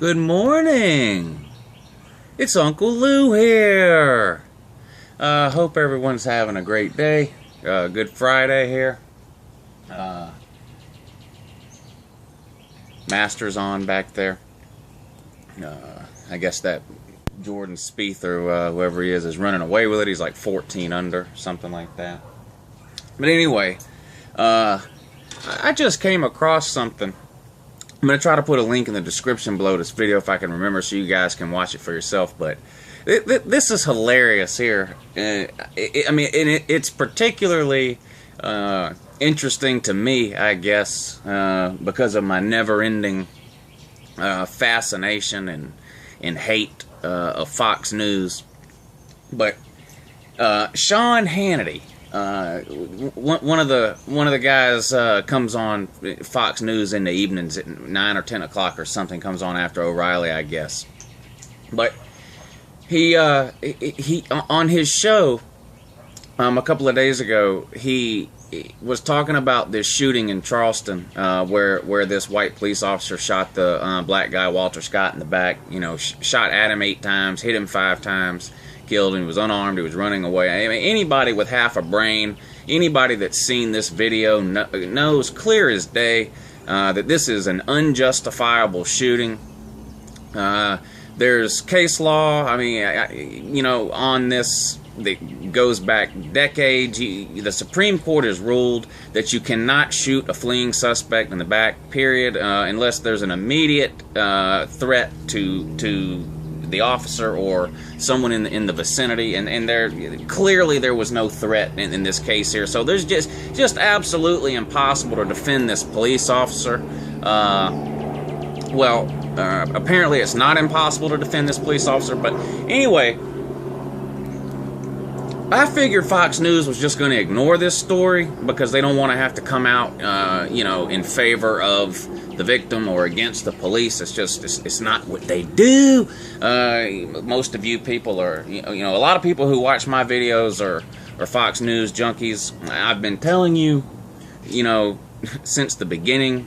Good morning. It's Uncle Lou here. Hope everyone's having a great day. Good Friday here. Master's on back there. I guess that Jordan Spieth or whoever he is running away with it. He's like 14 under, something like that. But anyway, I just came across something. I'm going to try to put a link in the description below this video if I can remember so you guys can watch it for yourself. But this is hilarious here. It's particularly interesting to me, I guess, because of my never-ending fascination and hate of Fox News. But Sean Hannity, one of the guys comes on Fox News in the evenings at 9 or 10 o'clock or something, comes on after O'Reilly, I guess. But he on his show a couple of days ago, he was talking about this shooting in Charleston, where this white police officer shot the black guy Walter Scott in the back. You know, shot at him 8 times, hit him 5 times. Killed him. He was unarmed. He was running away. I mean, anybody with half a brain, anybody that's seen this video knows clear as day that this is an unjustifiable shooting. There's case law. I mean, on this that goes back decades. The Supreme Court has ruled that you cannot shoot a fleeing suspect in the back, period, unless there's an immediate threat to the officer or someone in the vicinity, and there clearly there was no threat in this case here. So there's just absolutely impossible to defend this police officer. Apparently it's not impossible to defend this police officer, but anyway, I figured Fox News was just going to ignore this story because they don't want to have to come out, in favor of the victim or against the police. It's not what they do. Most of you people are, a lot of people who watch my videos are Fox News junkies. I've been telling you, since the beginning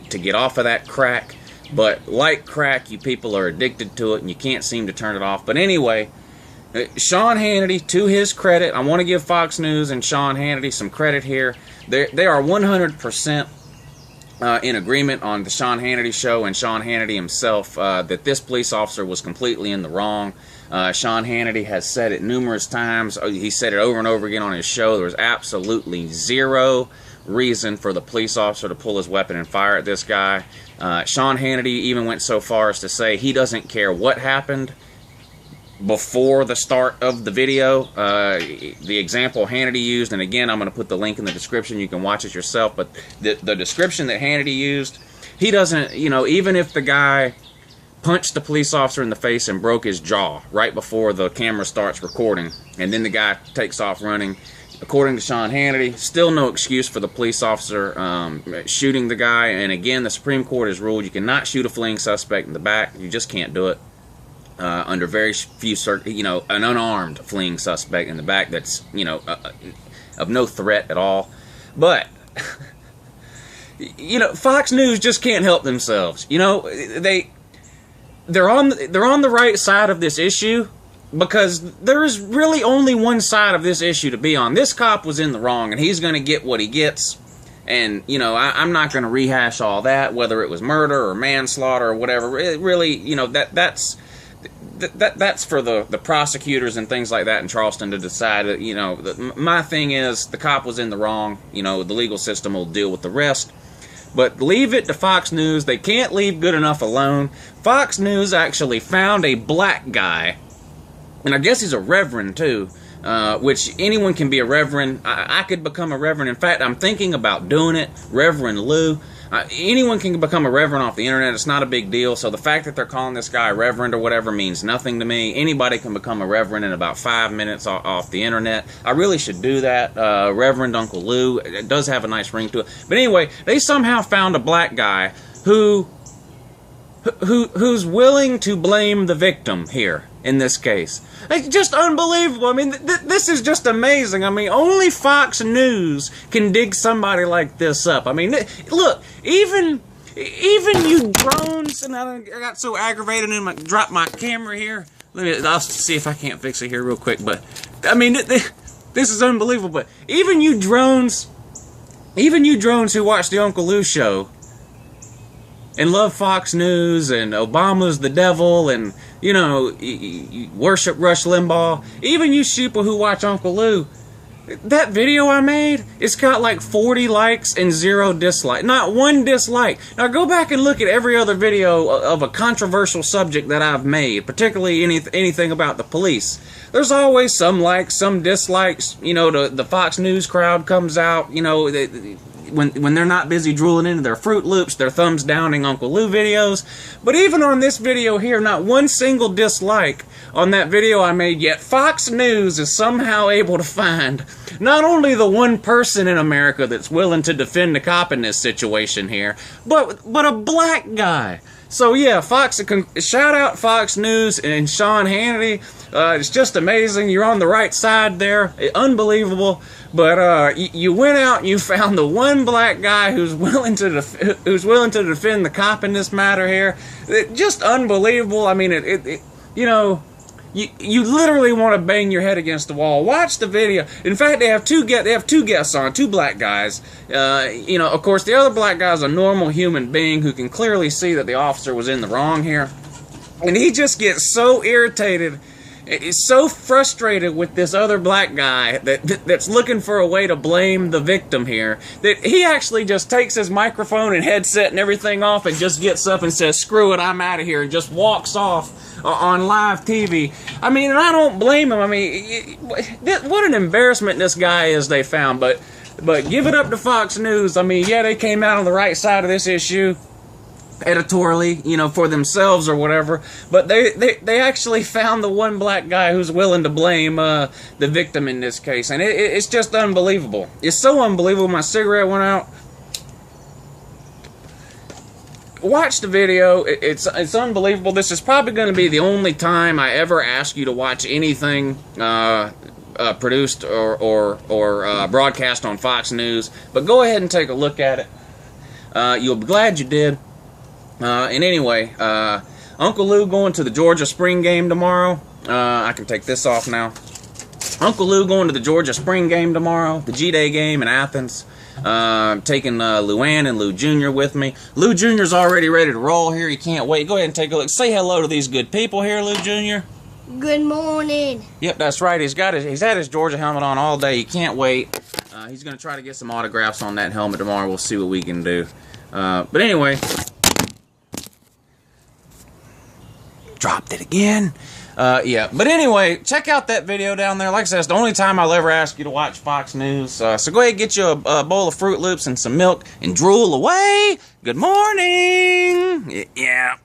to get off of that crack. But like crack, you people are addicted to it and you can't seem to turn it off. But anyway, Sean Hannity, to his credit, I want to give Fox News and Sean Hannity some credit here. They are 100% in agreement on the Sean Hannity show and Sean Hannity himself that this police officer was completely in the wrong. Sean Hannity has said it numerous times. He said it over and over again on his show. There was absolutely zero reason for the police officer to pull his weapon and fire at this guy. Sean Hannity even went so far as to say he doesn't care what happened before the start of the video. The example Hannity used, and again, I'm going to put the link in the description. You can watch it yourself. But the description that Hannity used, he doesn't, even if the guy punched the police officer in the face and broke his jaw right before the camera starts recording, and then the guy takes off running, according to Sean Hannity, still no excuse for the police officer shooting the guy. And again, the Supreme Court has ruled you cannot shoot a fleeing suspect in the back. You just can't do it. Under very few, an unarmed fleeing suspect in the back that's, of no threat at all. But, Fox News just can't help themselves. They're on the right side of this issue because there is really only one side of this issue to be on. This cop was in the wrong, and he's going to get what he gets. And, I'm not going to rehash all that, whether it was murder or manslaughter or whatever. It really, that's for the prosecutors and things like that in Charleston to decide. That, my thing is the cop was in the wrong. The legal system will deal with the rest. But leave it to Fox News. They can't leave good enough alone. Fox News actually found a black guy, and I guess he's a reverend too, which anyone can be a reverend. I could become a reverend. In fact, I'm thinking about doing it. Reverend Lou. Anyone can become a reverend off the internet. It's not a big deal. So the fact that they're calling this guy reverend or whatever means nothing to me. Anybody can become a reverend in about 5 minutes off the internet. I really should do that. Reverend Uncle Lou. It does have a nice ring to it. But anyway, they somehow found a black guy who's willing to blame the victim here in this case. It's just unbelievable. I mean, this is just amazing. I mean, only Fox News can dig somebody like this up. I mean, look, even even you drones, and I got so aggravated and dropped my camera here. I'll see if I can't fix it here real quick, but I mean, this is unbelievable. But even you drones who watch the Uncle Lou show and love Fox News and Obama's the devil and, you know, you worship Rush Limbaugh, even you sheeple who watch Uncle Lou, that video I made, it's got like 40 likes and 0 dislikes. Not one dislike. Now go back and look at every other video of a controversial subject that I've made, particularly anything about the police. There's always some likes, some dislikes. You know, the Fox News crowd comes out, you know, when they're not busy drooling into their Fruit Loops, they're thumbs downing Uncle Lou videos. But even on this video here, not one single dislike on that video I made, yet Fox News is somehow able to find not only the one person in America that's willing to defend the cop in this situation here, but a black guy. So yeah, shout out Fox News and Sean Hannity. It's just amazing. You're on the right side there. Unbelievable. But you went out and you found the one black guy who's willing to defend the cop in this matter here. Just unbelievable. I mean, you know, you literally want to bang your head against the wall. Watch the video. In fact, they have two guests on, two black guys. You know, of course, the other black guy is a normal human being who can clearly see that the officer was in the wrong here, and he just gets so irritated. Is so frustrated with this other black guy that's looking for a way to blame the victim here that he actually just takes his microphone and headset and everything off and just gets up and says, "Screw it, I'm out of here," and just walks off on live TV. I mean, and I don't blame him. I mean, what an embarrassment this guy is they found. But give it up to Fox News. I mean, yeah, they came out on the right side of this issue editorially, you know, for themselves or whatever, but they actually found the one black guy who's willing to blame the victim in this case, and it's just unbelievable. It's so unbelievable. My cigarette went out. Watch the video. It's unbelievable. This is probably going to be the only time I ever ask you to watch anything produced or broadcast on Fox News, but go ahead and take a look at it. You'll be glad you did. And anyway, Uncle Lou going to the Georgia spring game tomorrow. I can take this off now. Uncle Lou going to the Georgia spring game tomorrow, the G-Day game in Athens. Taking Luann and Lou Jr. with me. Lou Jr.'s already ready to roll here. He can't wait. Go ahead and take a look. Say hello to these good people here, Lou Jr. Good morning. Yep, that's right. He's had his Georgia helmet on all day. He can't wait. He's going to try to get some autographs on that helmet tomorrow. We'll see what we can do. But anyway, dropped it again. Yeah, but anyway, check out that video down there. Like I said, it's the only time I'll ever ask you to watch Fox News. So go ahead and get you a bowl of Fruit Loops and some milk and drool away. Good morning. Yeah.